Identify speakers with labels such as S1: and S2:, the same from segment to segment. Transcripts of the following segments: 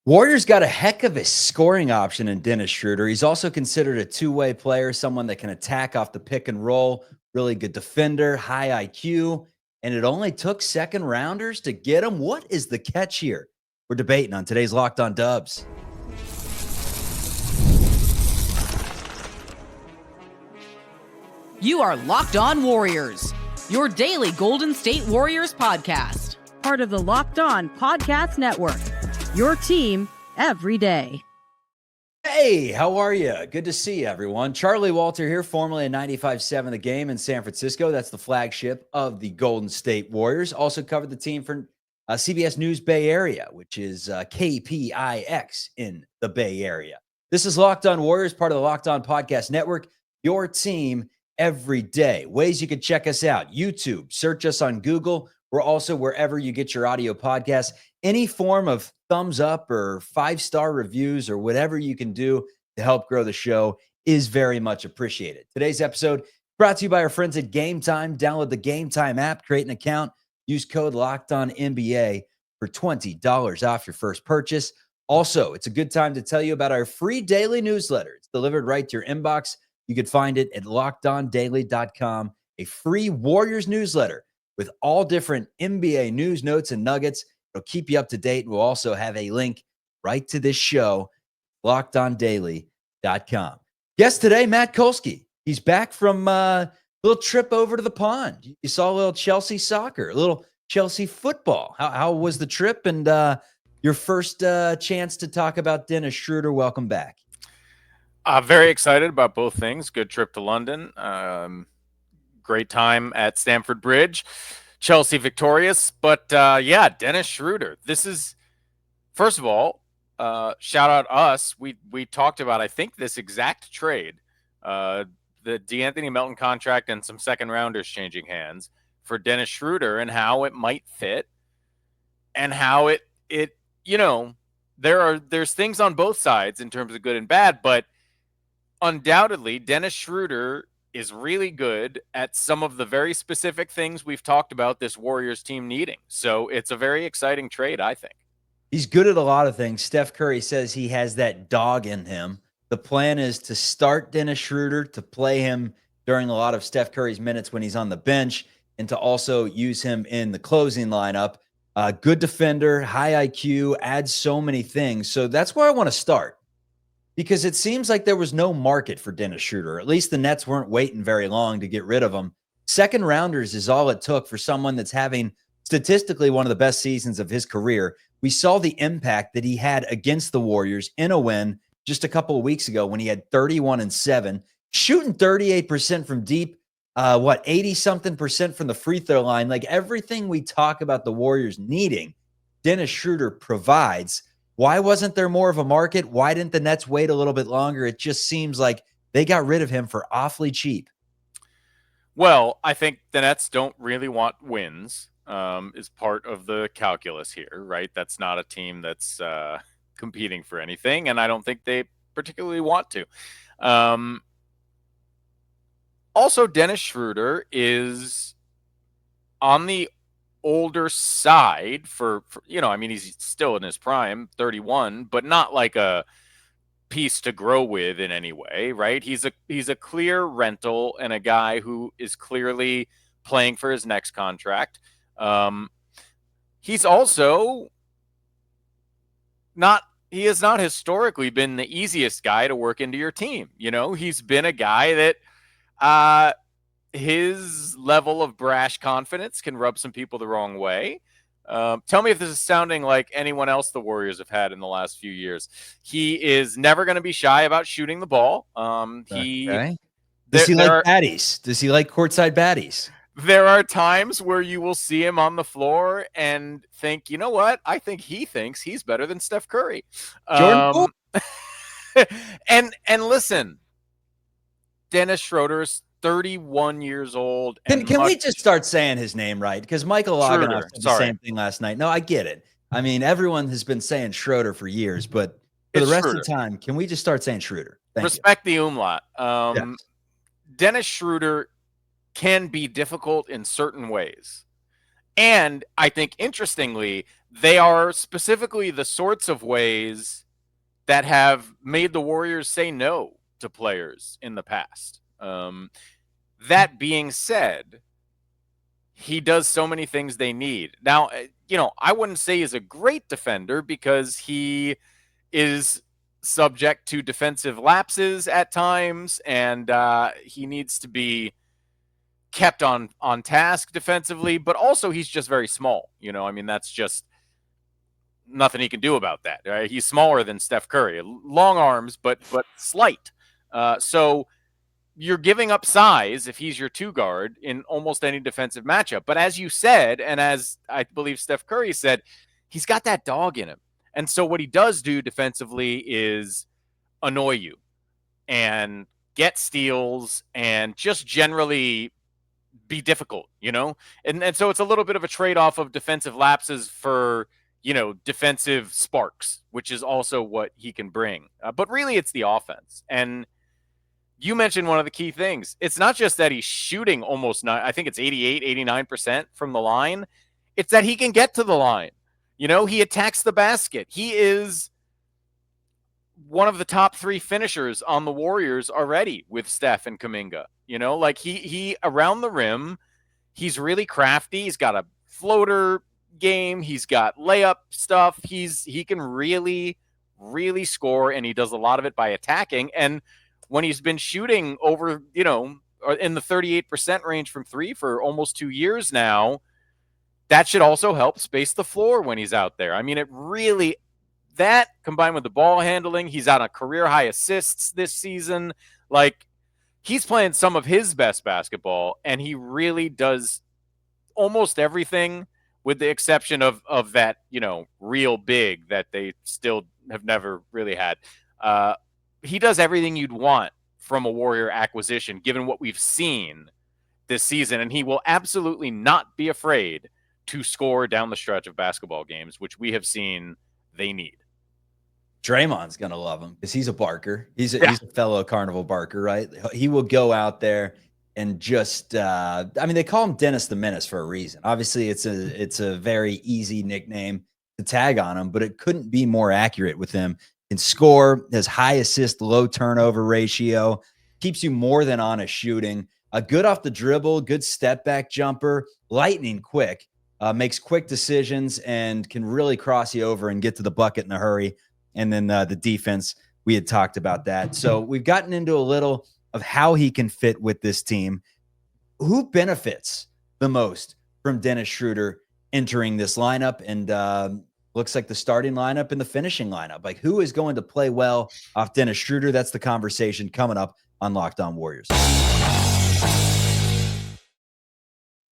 S1: Warriors got a heck of a scoring option in Dennis Schröder. He's also considered a two-way player, someone that can attack off the pick and roll, really good defender, high IQ, and it only took second rounders to get him. What is the catch here? We're debating on today's Locked On Dubs.
S2: You are Locked On Warriors, your daily Golden State Warriors podcast.
S3: Part of the Locked On Podcast Network, your team every day.
S1: Hey, how are you? Good to see you, everyone. Charlie Walter here, formerly of 95.7 The Game in San Francisco. That's the flagship of the Golden State Warriors. Also covered the team for CBS News Bay Area, which is KPIX in the Bay Area. This is Locked On Warriors, part of the Locked On Podcast Network, your team every day. Ways you can check us out: YouTube, search us on Google. We're also wherever you get your audio podcasts. Any form of thumbs up or 5-star reviews or whatever you can do to help grow the show is very much appreciated. Today's episode brought to you by our friends at Game Time. Download the Game Time app, create an account, use code LOCKEDONNBA for $20 off your first purchase. Also, it's a good time to tell you about our free daily newsletter. It's delivered right to your inbox. You can find it at LockedOnDaily.com, a free Warriors newsletter with all different NBA news, notes, and nuggets. It'll keep you up to date. We'll also have a link right to this show, LockedOnDaily.com. Guest today, Matt Kolsky. He's back from a little trip over to the pond. You saw a little Chelsea soccer, a little Chelsea football. How was the trip? And your first chance to talk about Dennis Schröder. Welcome back.
S4: Very excited about both things. Good trip to London. Great time at Stamford Bridge. Chelsea victorious. But, Dennis Schröder. This is, first of all, shout out us. We talked about, I think, this exact trade, the DeAnthony Melton contract and some second-rounders changing hands for Dennis Schröder and how it might fit and how it there's things on both sides in terms of good and bad, but undoubtedly, Dennis Schröder is really good at some of the very specific things we've talked about this Warriors team needing. So it's a very exciting trade, I think.
S1: He's good at a lot of things. Steph Curry says he has that dog in him. The plan is to start Dennis Schröder, to play him during a lot of Steph Curry's minutes when he's on the bench, and to also use him in the closing lineup. Good defender, high IQ, adds so many things. So that's where I want to start, because it seems like there was no market for Dennis Schröder. At least the Nets weren't waiting very long to get rid of him. Second rounders is all it took for someone that's having statistically one of the best seasons of his career. We saw the impact that he had against the Warriors in a win just a couple of weeks ago when he had 31-7, shooting 38% from deep, 80-something% from the free throw line. Like everything we talk about the Warriors needing, Dennis Schröder provides. Why wasn't there more of a market? Why didn't the Nets wait a little bit longer? It just seems like they got rid of him for awfully cheap.
S4: Well, I think the Nets don't really want wins, is part of the calculus here, right? That's not a team that's competing for anything, and I don't think they particularly want to. Also, Dennis Schröder is on the older side for he's still in his prime, 31, but not like a piece to grow with in any way, right? He's a clear rental and a guy who is clearly playing for his next contract. He's also he has not historically been the easiest guy to work into your team. He's been a guy that his level of brash confidence can rub some people the wrong way. Tell me if this is sounding like anyone else the Warriors have had in the last few years. He is never going to be shy about shooting the ball.
S1: Does he like baddies? Does he like courtside baddies?
S4: There are times where you will see him on the floor and think, you know what? I think he thinks he's better than Steph Curry.
S1: Jordan
S4: and listen, Dennis Schröder's 31 years old.
S1: Can we just start saying his name right? Because Michael Loganoff said the same thing last night. No, I get it. I mean, everyone has been saying Schröder for years, but for the rest of the time, can we just start saying Schröder?
S4: Respect the umlaut. Dennis Schröder can be difficult in certain ways. And I think, interestingly, they are specifically the sorts of ways that have made the Warriors say no to players in the past. That being said, he does so many things they need. Now, I wouldn't say he's a great defender because he is subject to defensive lapses at times, and he needs to be kept on task defensively, but also he's just very small. That's just nothing he can do about that. Right? He's smaller than Steph Curry, long arms, but slight. So you're giving up size if he's your two guard in almost any defensive matchup. But as you said, and as I believe Steph Curry said, he's got that dog in him. And so what he does do defensively is annoy you and get steals and just generally be difficult, And so it's a little bit of a trade-off of defensive lapses for, defensive sparks, which is also what he can bring. But really it's the offense. And you mentioned one of the key things. It's not just that he's shooting almost, I think it's 88, 89% from the line. It's that he can get to the line. He attacks the basket. He is one of the top 3 finishers on the Warriors already with Steph and Kuminga. He around the rim, he's really crafty. He's got a floater game. He's got layup stuff. He can really, really score, and he does a lot of it by attacking. And when he's been shooting over, in the 38% range from 3 for almost 2 years now, that should also help space the floor when he's out there. It really, that combined with the ball handling, he's on a career high assists this season. He's playing some of his best basketball, and he really does almost everything with the exception of that, real big that they still have never really had. He does everything you'd want from a Warrior acquisition, given what we've seen this season, and he will absolutely not be afraid to score down the stretch of basketball games, which we have seen they need.
S1: Draymond's going to love him because he's a barker. He's a fellow Carnival barker, right? He will go out there and just, they call him Dennis the Menace for a reason. Obviously, it's a very easy nickname to tag on him, but it couldn't be more accurate with him. Can score, has high assist, low turnover ratio, keeps you more than honest shooting. A good off the dribble, good step back jumper, lightning quick, makes quick decisions and can really cross you over and get to the bucket in a hurry. And then the defense, we had talked about that. So we've gotten into a little of how he can fit with this team. Who benefits the most from Dennis Schröder entering this lineup? And looks like the starting lineup and the finishing lineup. Who is going to play well off Dennis Schröder? That's the conversation coming up on Locked On Warriors.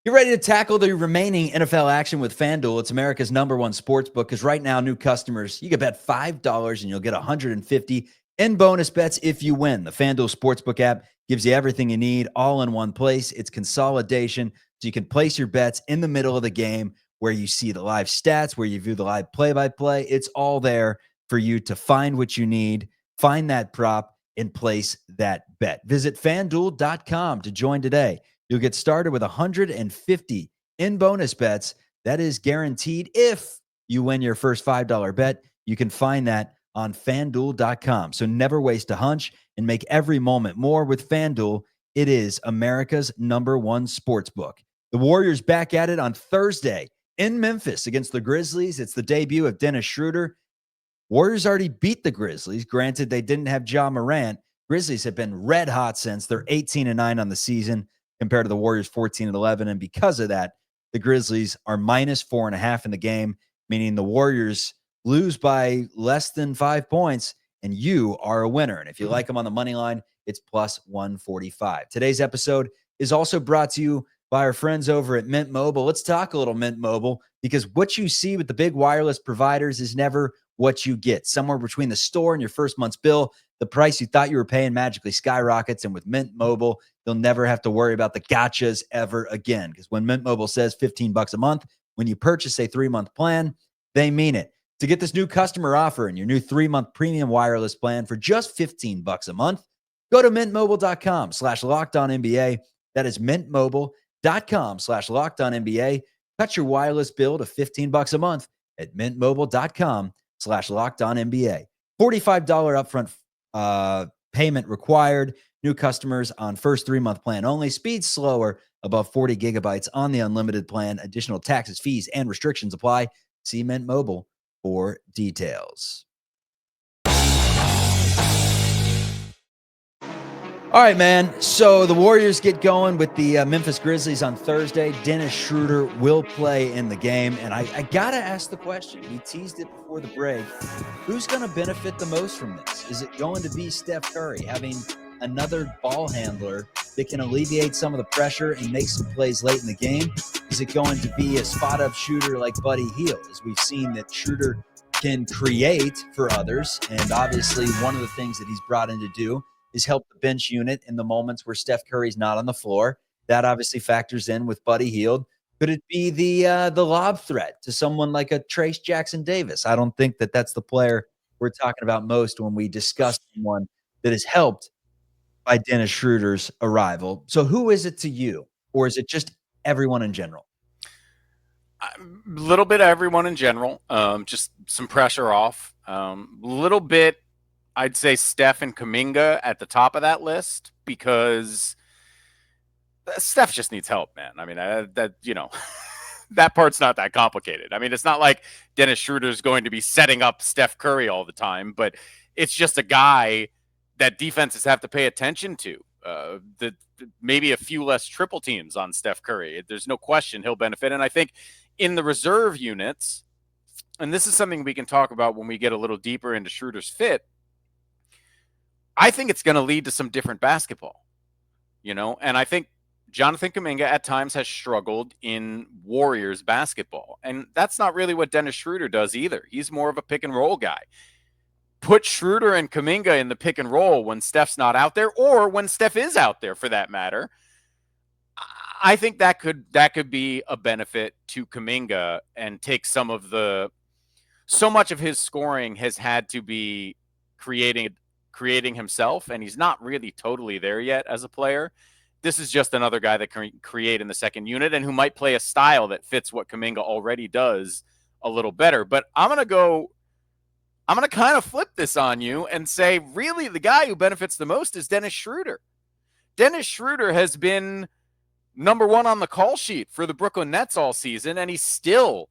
S1: Get ready to tackle the remaining NFL action with FanDuel. It's America's #1 sports book because right now, new customers, you can bet $5 and you'll get $150 in bonus bets if you win. The FanDuel Sportsbook app gives you everything you need all in one place. It's consolidation, so you can place your bets in the middle of the game where you see the live stats, where you view the live play-by-play. It's all there for you to find what you need, find that prop, and place that bet. Visit FanDuel.com to join today. You'll get started with $150 in bonus bets. That is guaranteed if you win your first $5 bet. You can find that on FanDuel.com. So never waste a hunch and make every moment more with FanDuel. It is America's #1 sports book. The Warriors back at it on Thursday in Memphis against the Grizzlies. It's the debut of Dennis Schröder. Warriors already beat the Grizzlies. Granted, they didn't have Ja Morant. Grizzlies have been red hot since. They're 18-9 on the season compared to the Warriors 14-11. And because of that, the Grizzlies are -4.5 in the game, meaning the Warriors lose by less than 5 points, and you are a winner. And if you like them on the money line, it's +145. Today's episode is also brought to you by our friends over at Mint Mobile. Let's talk a little Mint Mobile, because what you see with the big wireless providers is never what you get. Somewhere between the store and your first month's bill, the price you thought you were paying magically skyrockets. And with Mint Mobile, you'll never have to worry about the gotchas ever again. Because when Mint Mobile says $15 a month, when you purchase a 3-month plan, they mean it. To get this new customer offer and your new 3-month premium wireless plan for just $15 a month, go to mintmobile.com/LockedOnNBA. That is mintmobile.com/LockedOnNBA. Cut your wireless bill to $15 a month at mintmobile.com/LockedOnNBA. $45 upfront payment required. New customers on first 3-month plan only. Speed slower above 40 gigabytes on the unlimited plan. Additional taxes, fees, and restrictions apply. See Mint Mobile for details. All right, man. So the Warriors get going with the Memphis Grizzlies on Thursday. Dennis Schröder will play in the game. And I got to ask the question. We teased it before the break. Who's going to benefit the most from this? Is it going to be Steph Curry having another ball handler that can alleviate some of the pressure and make some plays late in the game? Is it going to be a spot-up shooter like Buddy Hield? As we've seen that Schröder can create for others. And obviously one of the things that he's brought in to do is help the bench unit in the moments where Steph Curry's not on the floor. That obviously factors in with Buddy Hield. Could it be the lob threat to someone like a Trace Jackson Davis? I don't think that that's the player we're talking about most when we discuss someone that is helped by Dennis Schröder's arrival. So who is it to you? Or is it just everyone in general?
S4: A little bit of everyone in general. Just some pressure off. Little bit, I'd say Steph and Kuminga at the top of that list, because Steph just needs help, man. I mean, that part's not that complicated. I mean, it's not like Dennis Schröder is going to be setting up Steph Curry all the time, but it's just a guy that defenses have to pay attention to. Maybe a few less triple teams on Steph Curry. There's no question he'll benefit. And I think in the reserve units, and this is something we can talk about when we get a little deeper into Schröder's fit, I think it's going to lead to some different basketball, and I think Jonathan Kuminga at times has struggled in Warriors basketball, and that's not really what Dennis Schröder does either. He's more of a pick and roll guy. Put Schröder and Kuminga in the pick and roll when Steph's not out there, or when Steph is out there for that matter. I think that could be a benefit to Kuminga and take so much of his scoring has had to be creating himself, and he's not really totally there yet as a player. This is just another guy that can create in the second unit and who might play a style that fits what Kuminga already does a little better. But I'm going to kind of flip this on you and say, really, the guy who benefits the most is Dennis Schröder. Dennis Schröder has been number one on the call sheet for the Brooklyn Nets all season, and he's still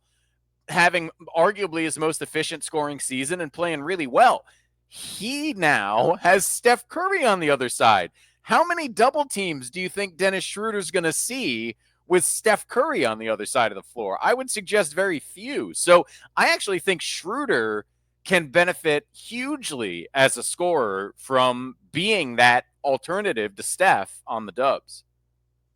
S4: having arguably his most efficient scoring season and playing really well. He now has Steph Curry on the other side. How many double teams do you think Dennis Schröder's going to see with Steph Curry on the other side of the floor? I would suggest very few. So I actually think Schröder can benefit hugely as a scorer from being that alternative to Steph on the Dubs.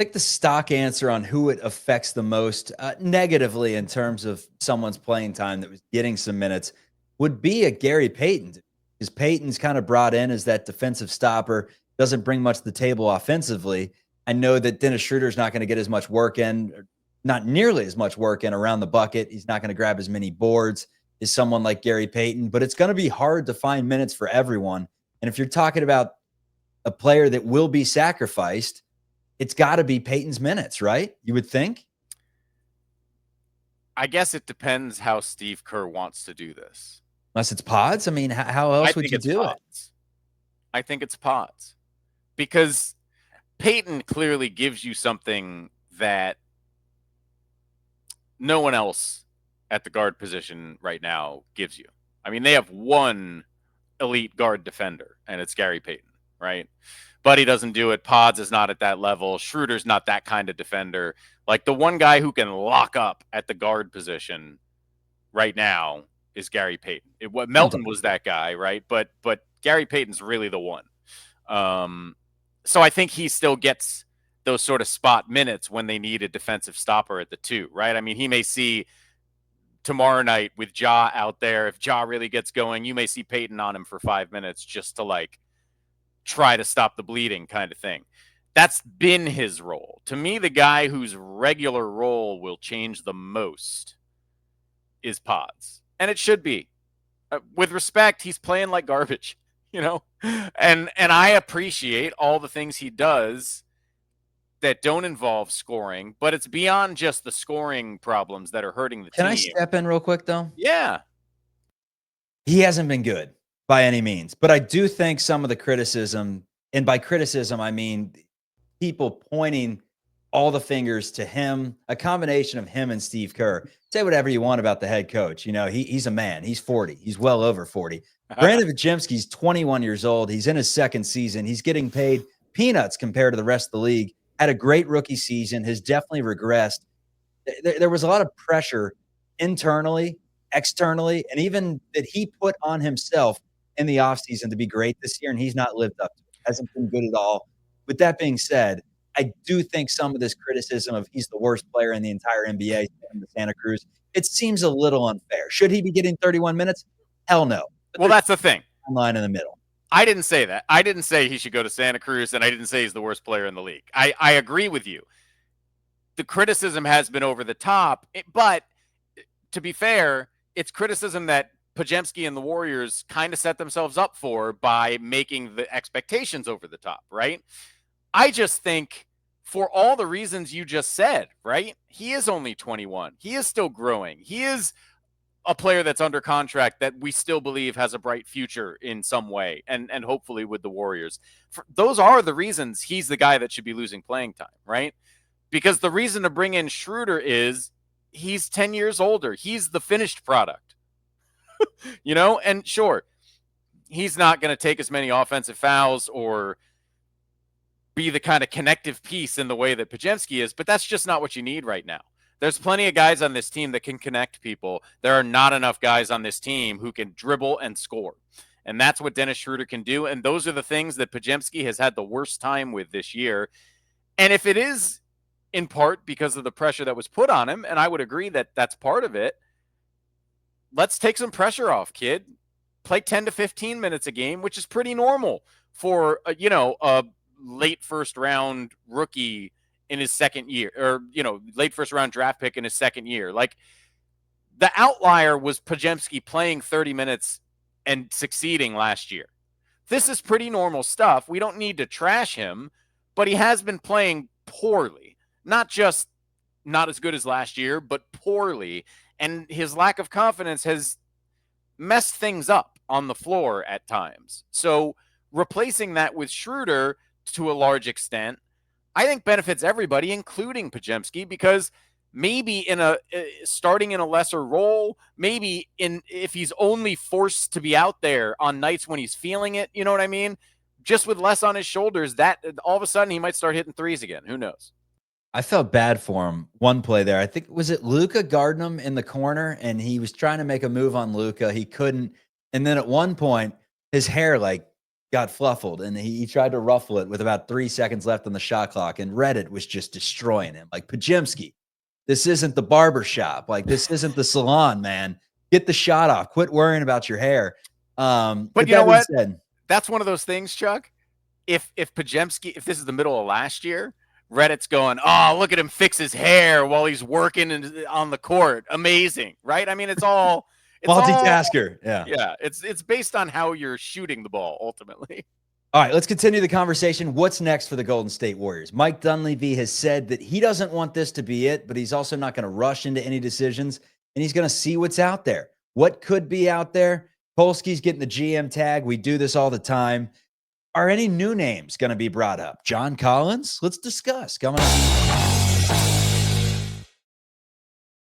S1: I think the stock answer on who it affects the most negatively in terms of someone's playing time that was getting some minutes would be a Gary Payton. Because Payton's kind of brought in as that defensive stopper, doesn't bring much to the table offensively. I know that Dennis Schröder's not going to get as much work in, not nearly as much work in around the bucket. He's not going to grab as many boards as someone like Gary Payton, but it's going to be hard to find minutes for everyone. And if you're talking about a player that will be sacrificed, it's got to be Payton's minutes, right? You would think?
S4: I guess it depends how Steve Kerr wants to do this.
S1: Unless it's pods? I mean, how else would you do it?
S4: I think it's pods. Because Payton clearly gives you something that no one else at the guard position right now gives you. I mean, they have one elite guard defender, and it's Gary Payton, right? Buddy doesn't do it. Pods is not at that level. Schröder's not that kind of defender. Like, the one guy who can lock up at the guard position right now is Gary Payton. Melton was that guy, right? But Gary Payton's really the one. So I think he still gets those sort of spot minutes when they need a defensive stopper at the two, right? I mean, he may see tomorrow night with Ja out there. If Ja really gets going, you may see Payton on him for 5 minutes just to try to stop the bleeding kind of thing. That's been his role. To me, the guy whose regular role will change the most is Pods. And it should be. With respect, he's playing like garbage, and I appreciate all the things he does that don't involve scoring, but it's beyond just the scoring problems that are hurting the
S1: Can
S4: team.
S1: I step in real quick, though?
S4: Yeah.
S1: He hasn't been good by any means, but I do think some of the criticism, and by criticism, I mean people pointing all the fingers to him, a combination of him and Steve Kerr. Say whatever you want about the head coach. You know, he's a man. He's 40. He's well over 40. Brandin Podziemski's 21 years old. He's in his second season. He's getting paid peanuts compared to the rest of the league. Had a great rookie season. Has definitely regressed. There was a lot of pressure internally, externally, and even that he put on himself in the offseason to be great this year, and he's not lived up to it. Hasn't been good at all. With that being said, I do think some of this criticism of he's the worst player in the entire NBA in the Santa Cruz, it seems a little unfair. Should he be getting 31 minutes? Hell no. But
S4: Well, that's the thing.
S1: Line in the middle.
S4: I didn't say that. I didn't say he should go to Santa Cruz, and I didn't say he's the worst player in the league. I agree with you. The criticism has been over the top, but to be fair, it's criticism that Podziemski and the Warriors kind of set themselves up for by making the expectations over the top, right? I just think for all the reasons you just said, right? He is only 21. He is still growing. He is a player that's under contract that we still believe has a bright future in some way, and hopefully with the Warriors. Those are the reasons he's the guy that should be losing playing time, right? Because the reason to bring in Schröder is he's 10 years older. He's the finished product, you know? And sure, he's not going to take as many offensive fouls or be the kind of connective piece in the way that Podziemski is, but that's just not what you need right now. There's plenty of guys on this team that can connect people. There are not enough guys on this team who can dribble and score. And that's what Dennis Schröder can do. And those are the things that Podziemski has had the worst time with this year. And if it is in part because of the pressure that was put on him, and I would agree that that's part of it, let's take some pressure off, kid. Play 10 to 15 minutes a game, which is pretty normal for, a late first round rookie in his second year, or, late first round draft pick in his second year. Like, the outlier was Podziemski playing 30 minutes and succeeding last year. This is pretty normal stuff. We don't need to trash him, but he has been playing poorly. Not just not as good as last year, but poorly. And his lack of confidence has messed things up on the floor at times. So replacing that with Schröder to a large extent, I think benefits everybody, including Podziemski, because maybe starting in a lesser role, maybe if he's only forced to be out there on nights when he's feeling it, you know what I mean? Just with less on his shoulders, that all of a sudden he might start hitting threes again. Who knows?
S1: I felt bad for him. One play there, I think, was it Luka guarding him in the corner, and he was trying to make a move on Luka. He couldn't. And then at one point, his hair got fluffled, and he tried to ruffle it with about 3 seconds left on the shot clock, and Reddit was just destroying him. Like, Podziemski, this isn't the barber shop. Like, this isn't the salon, man. Get the shot off. Quit worrying about your hair.
S4: But you know what? That's one of those things, Chuck. If Podziemski, if this is the middle of last year, Reddit's going, oh, look at him fix his hair while he's working on the court. Amazing, right? I mean, it's all
S1: multitasker.
S4: Yeah. It's based on how you're shooting the ball ultimately.
S1: All right, let's continue the conversation. What's next for the Golden State Warriors? Mike Dunleavy has said that he doesn't want this to be it, but he's also not going to rush into any decisions, and he's going to see what's out there. What could be out there? Kolsky's getting the GM tag. We do this all the time. Are any new names going to be brought up? John Collins? Let's discuss. Coming up.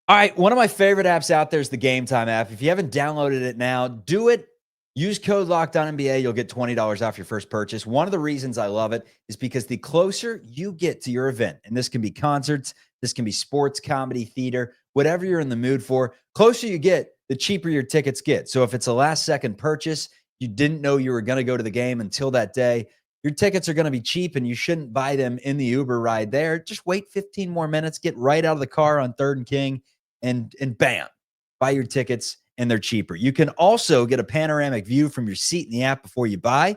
S1: All right, one of my favorite apps out there is the Game Time app. If you haven't downloaded it now, do it. Use code LOCKEDONNBA. You'll get $20 off your first purchase. One of the reasons I love it is because the closer you get to your event, and this can be concerts, this can be sports, comedy, theater, whatever you're in the mood for, closer you get, the cheaper your tickets get. So if it's a last-second purchase, you didn't know you were going to go to the game until that day, your tickets are going to be cheap, and you shouldn't buy them in the Uber ride there. Just wait 15 more minutes, get right out of the car on 3rd and King, and bam, buy your tickets, and they're cheaper. You can also get a panoramic view from your seat in the app before you buy.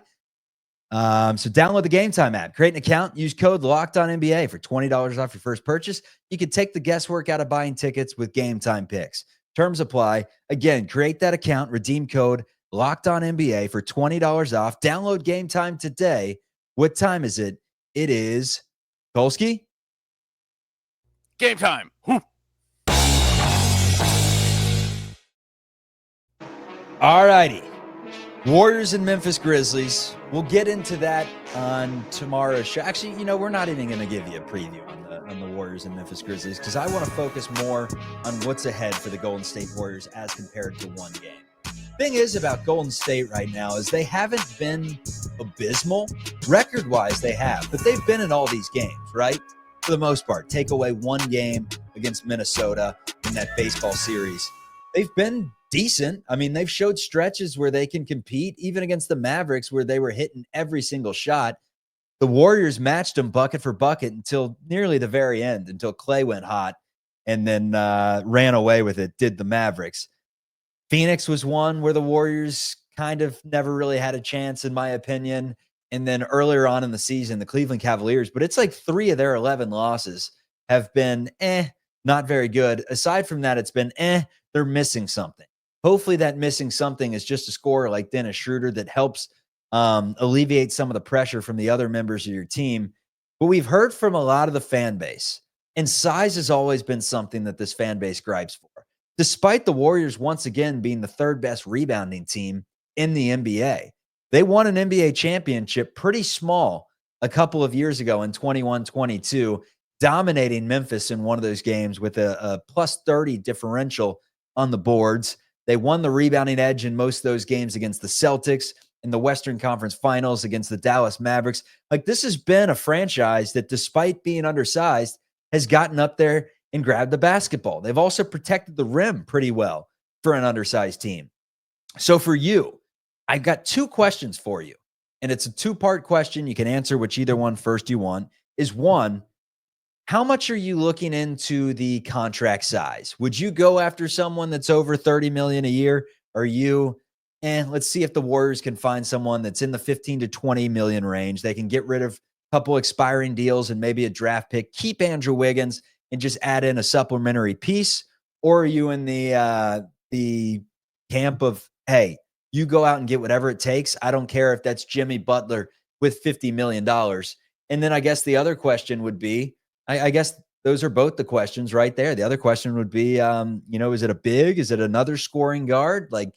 S1: So download the Game Time app, create an account, use code LOCKEDONNBA for $20 off your first purchase. You can take the guesswork out of buying tickets with Game Time picks. Terms apply. Again, create that account, redeem code LOCKEDONNBA for $20 off. Download Game Time today. What time is it? It is Kolsky.
S4: Game time. Whew.
S1: All righty. Warriors and Memphis Grizzlies. We'll get into that on tomorrow's show. Actually, we're not even going to give you a preview on the Warriors and Memphis Grizzlies because I want to focus more on what's ahead for the Golden State Warriors as compared to one game. Thing is about Golden State right now is they haven't been abysmal. Record-wise, they have, but they've been in all these games, right? For the most part. Take away one game against Minnesota in that baseball series. They've been decent. I mean, they've showed stretches where they can compete, even against the Mavericks where they were hitting every single shot. The Warriors matched them bucket for bucket until nearly the very end, until Clay went hot and then ran away with it, did the Mavericks. Phoenix was one where the Warriors kind of never really had a chance, in my opinion. And then earlier on in the season, the Cleveland Cavaliers, but it's like 3 of their 11 losses have been not very good. Aside from that, it's been they're missing something. Hopefully that missing something is just a scorer like Dennis Schröder that helps alleviate some of the pressure from the other members of your team. But we've heard from a lot of the fan base, and size has always been something that this fan base gripes for. Despite the Warriors once again being the third best rebounding team in the NBA, they won an NBA championship pretty small a couple of years ago in 21-22, dominating Memphis in one of those games with a plus 30 differential on the boards. They won the rebounding edge in most of those games against the Celtics, in the Western Conference Finals against the Dallas Mavericks. Like, this has been a franchise that, despite being undersized, has gotten up there and grabbed the basketball. They've also protected the rim pretty well for an undersized team. So for you, I've got 2 questions for you, and it's a 2-part question. You can answer which either one first you want. Is one, how much are you looking into the contract size? Would you go after someone that's over $30 million a year? Are you, let's see if the Warriors can find someone that's in the 15 to 20 million range. They can get rid of a couple expiring deals and maybe a draft pick, keep Andrew Wiggins, and just add in a supplementary piece? Or are you in the camp of, hey, you go out and get whatever it takes. I don't care if that's Jimmy Butler with $50 million. And then I guess the other question would be, I guess those are both the questions right there. The other question would be, is it a big? Is it another scoring guard? Like,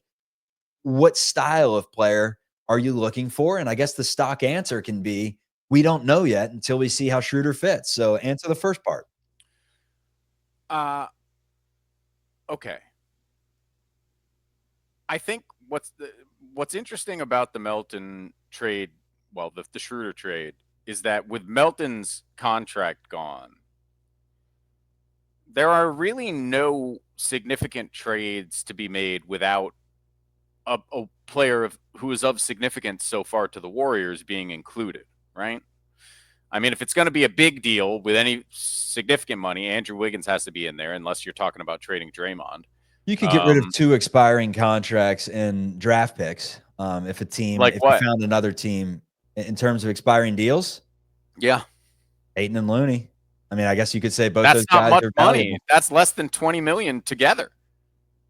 S1: what style of player are you looking for? And I guess the stock answer can be, we don't know yet until we see how Schröder fits. So answer the first part.
S4: Okay. I think what's interesting about the Melton trade, well, the Schröder trade, is that with Melton's contract gone, there are really no significant trades to be made without a player who is of significance so far to the Warriors being included, right? I mean, if it's going to be a big deal with any significant money, Andrew Wiggins has to be in there, unless you're talking about trading Draymond.
S1: You could get rid of 2 expiring contracts and draft picks if a team,
S4: like
S1: if
S4: what?
S1: you found another team in terms of expiring deals.
S4: Yeah.
S1: Payton and Looney. I mean, I guess you could say both
S4: That's
S1: those
S4: not
S1: guys
S4: much
S1: are
S4: money.
S1: valuable.
S4: That's less than $20 million together,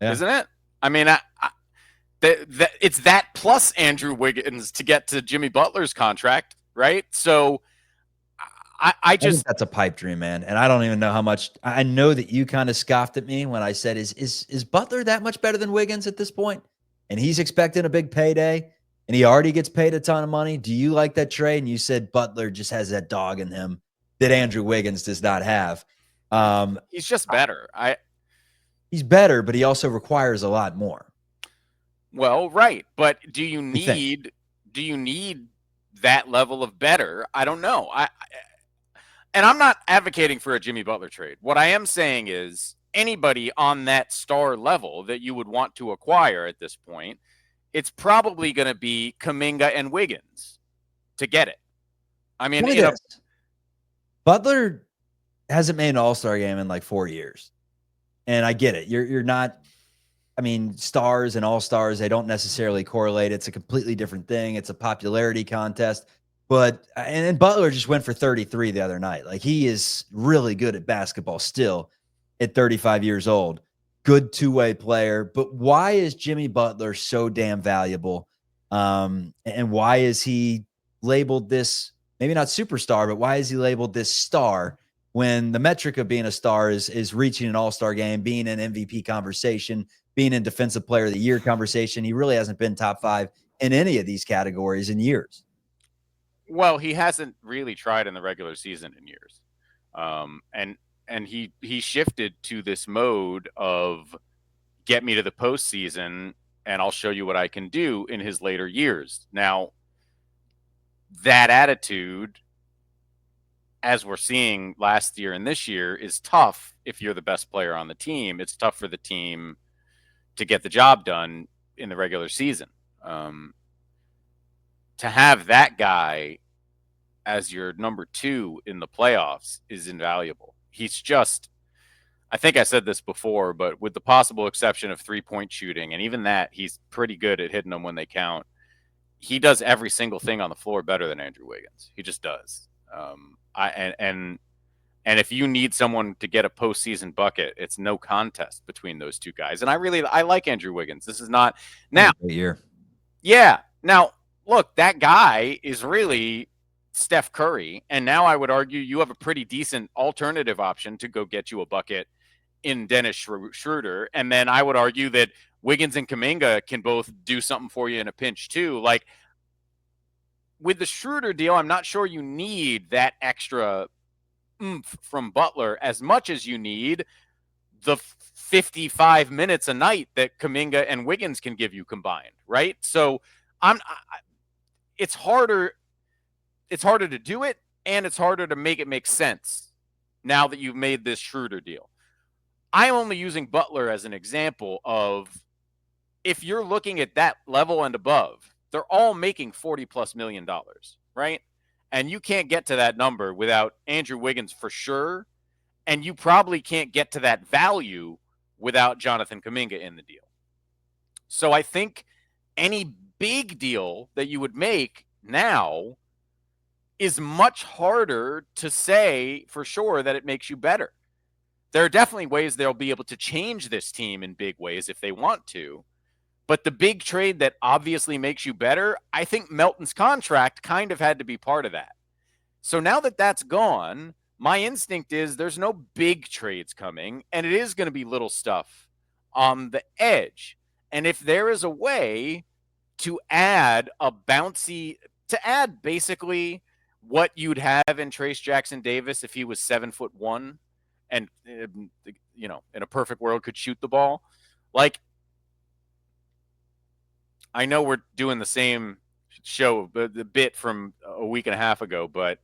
S4: isn't it? I mean, it's that plus Andrew Wiggins to get to Jimmy Butler's contract, right? So I
S1: think that's a pipe dream, man. And I don't even know how much. I know that you kind of scoffed at me when I said, is Butler that much better than Wiggins at this point? And he's expecting a big payday, and he already gets paid a ton of money. Do you like that trade? And you said Butler just has that dog in him that Andrew Wiggins does not have.
S4: He's just better.
S1: He's better, but he also requires a lot more.
S4: Well, right. But do you need that level of better? I don't know. And I'm not advocating for a Jimmy Butler trade. What I am saying is anybody on that star level that you would want to acquire at this point, it's probably going to be Kuminga and Wiggins to get it. I mean,
S1: Butler hasn't made an all-star game in like 4 years. And I get it. You're not, I mean, stars and all-stars, they don't necessarily correlate. It's a completely different thing. It's a popularity contest. But, and Butler just went for 33 the other night. Like, he is really good at basketball still at 35 years old. Good two-way player. But why is Jimmy Butler so damn valuable? And why is he labeled this, maybe not superstar, but why is he labeled this star when the metric of being a star is reaching an all-star game, being in MVP conversation, being in defensive player of the year conversation. He really hasn't been top 5 in any of these categories in years.
S4: Well, he hasn't really tried in the regular season in years. And he shifted to this mode of get me to the postseason and I'll show you what I can do in his later years. Now, that attitude, as we're seeing last year and this year, is tough if you're the best player on the team. It's tough for the team to get the job done in the regular season. To have that guy as your number 2 in the playoffs is invaluable. He's just, I think I said this before, but with the possible exception of 3-point shooting, and even that, he's pretty good at hitting them when they count. He does every single thing on the floor better than Andrew Wiggins. He just does. And if you need someone to get a postseason bucket, it's no contest between those two guys. And I like Andrew Wiggins. This is not now.
S1: Great year.
S4: Yeah. Now, look, that guy is really Steph Curry. And now I would argue you have a pretty decent alternative option to go get you a bucket in Dennis Schröder. And then I would argue that Wiggins and Kuminga can both do something for you in a pinch too. Like with the Schröder deal, I'm not sure you need that extra oomph from Butler as much as you need the 55 minutes a night that Kuminga and Wiggins can give you combined, right? So it's harder to do it, and it's harder to make it make sense now that you've made this Schröder deal. I'm only using Butler as an example of if you're looking at that level and above, they're all making $40+ million, right? And you can't get to that number without Andrew Wiggins for sure. And you probably can't get to that value without Jonathan Kuminga in the deal. So I think any big deal that you would make now is much harder to say for sure that it makes you better. There are definitely ways they'll be able to change this team in big ways if they want to. But the big trade that obviously makes you better, I think Melton's contract kind of had to be part of that. So now that that's gone, my instinct is there's no big trades coming, and it is going to be little stuff on the edge. And if there is a way to add basically what you'd have in Trace Jackson Davis if he was 7'1" and, in a perfect world could shoot the ball. Like, I know we're doing the same show, the bit from a week and a half ago, but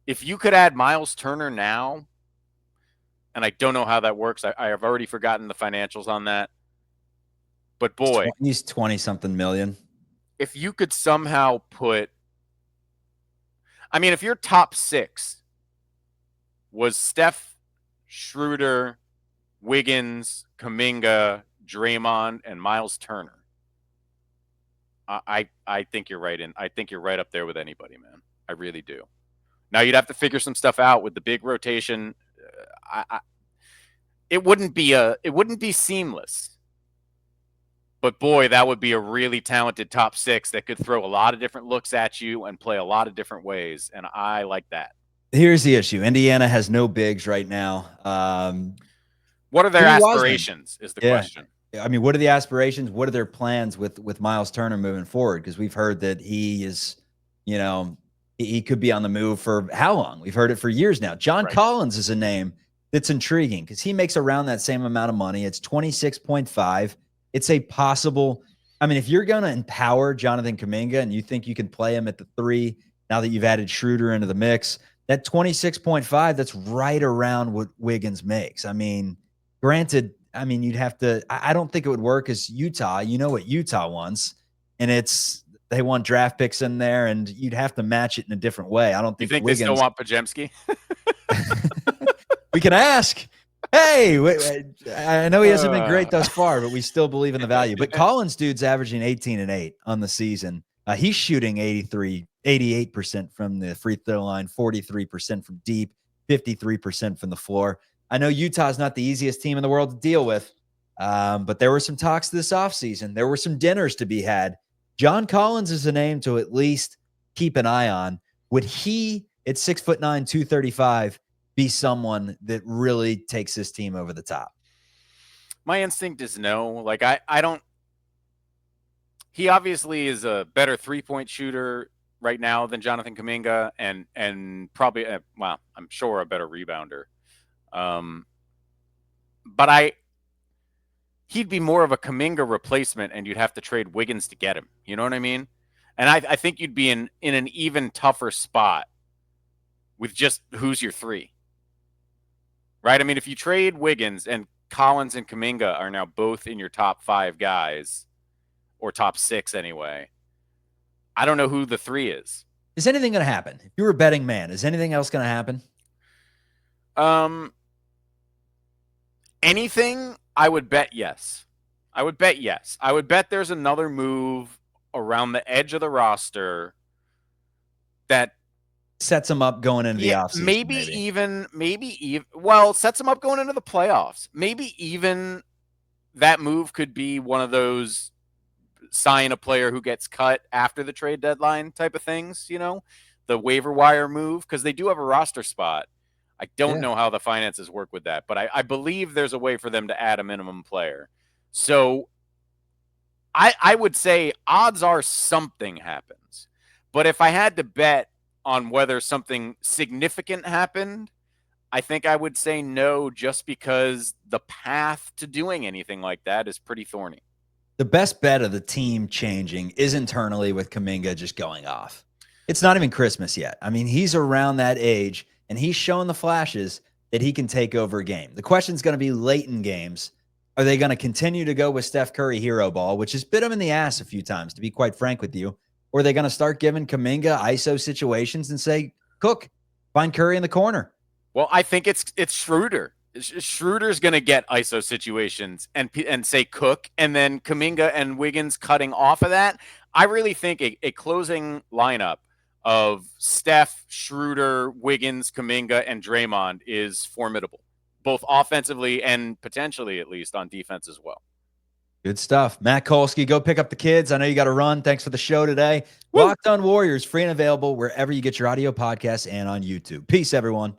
S4: if you could add Miles Turner now, and I don't know how that works. I have already forgotten the financials on that. But boy,
S1: he's 20-something million.
S4: If you could somehow if your top 6 was Steph, Schröder, Wiggins, Kuminga, Draymond, and Miles Turner, I think you're right I think you're right up there with anybody, man. I really do. Now you'd have to figure some stuff out with the big rotation. It wouldn't be seamless. But boy, that would be a really talented top 6 that could throw a lot of different looks at you and play a lot of different ways. And I like that.
S1: Here's the issue. Indiana has no bigs right now.
S4: What are their aspirations is the question.
S1: I mean, what are the aspirations? What are their plans with Miles Turner moving forward? Because we've heard that he is, he could be on the move for how long? We've heard it for years now. John Collins is a name that's intriguing because he makes around that same amount of money. It's 26.5. It's a possible, if you're going to empower Jonathan Kuminga and you think you can play him at the 3, now that you've added Schröder into the mix, that 26.5, that's right around what Wiggins makes. Granted, you'd have to, I don't think it would work as Utah. You know what Utah wants, and they want draft picks in there, and you'd have to match it in a different way. I don't think
S4: Wiggins, they still want Podziemski?
S1: We can ask. Hey, I know he hasn't been great thus far, but we still believe in the value. But Collins, dude's averaging 18 and 8 on the season. He's shooting 88% from the free throw line, 43% from deep, 53% from the floor. I know Utah's not the easiest team in the world to deal with, but there were some talks this offseason. There were some dinners to be had. John Collins is a name to at least keep an eye on. Would he, at 6'9", 235, be someone that really takes this team over the top?
S4: My instinct is no. Like I don't. He obviously is a better 3-point shooter right now than Jonathan Kuminga, and probably well, I'm sure a better rebounder. But he'd be more of a Kuminga replacement, and you'd have to trade Wiggins to get him. You know what I mean? And I think you'd be in an even tougher spot with just who's your three. Right? I mean, if you trade Wiggins and Collins and Kuminga are now both in your top 5 guys, or top 6 anyway, I don't know who the 3 is.
S1: Is anything going to happen? If you were a betting man, is anything else going to happen?
S4: Anything, I would bet yes. I would bet yes. I would bet there's another move around the edge of the roster that
S1: sets them up going into the offseason.
S4: Maybe even well, sets them up going into the playoffs. Maybe even that move could be one of those sign a player who gets cut after the trade deadline type of things, you know, the waiver wire move, because they do have a roster spot. I don't know how the finances work with that, but I believe there's a way for them to add a minimum player. So I would say odds are something happens. But if I had to bet on whether something significant happened, I think I would say no, just because the path to doing anything like that is pretty thorny.
S1: The best bet of the team changing is internally with Kuminga just going off. It's not even Christmas yet. I mean, he's around that age, and he's showing the flashes that he can take over a game. The question is going to be late in games. Are they going to continue to go with Steph Curry hero ball, which has bit him in the ass a few times, to be quite frank with you? Or are they going to start giving Kuminga ISO situations and say, Cook, find Curry in the corner?
S4: Well, I think it's Schröder. Schroeder's going to get ISO situations and say Cook, and then Kuminga and Wiggins cutting off of that. I really think a closing lineup of Steph, Schröder, Wiggins, Kuminga, and Draymond is formidable, both offensively and potentially at least on defense as well.
S1: Good stuff. Matt Kolsky, go pick up the kids. I know you got to run. Thanks for the show today.
S4: Woo!
S1: Locked on Warriors, free and available wherever you get your audio podcasts and on YouTube. Peace, everyone.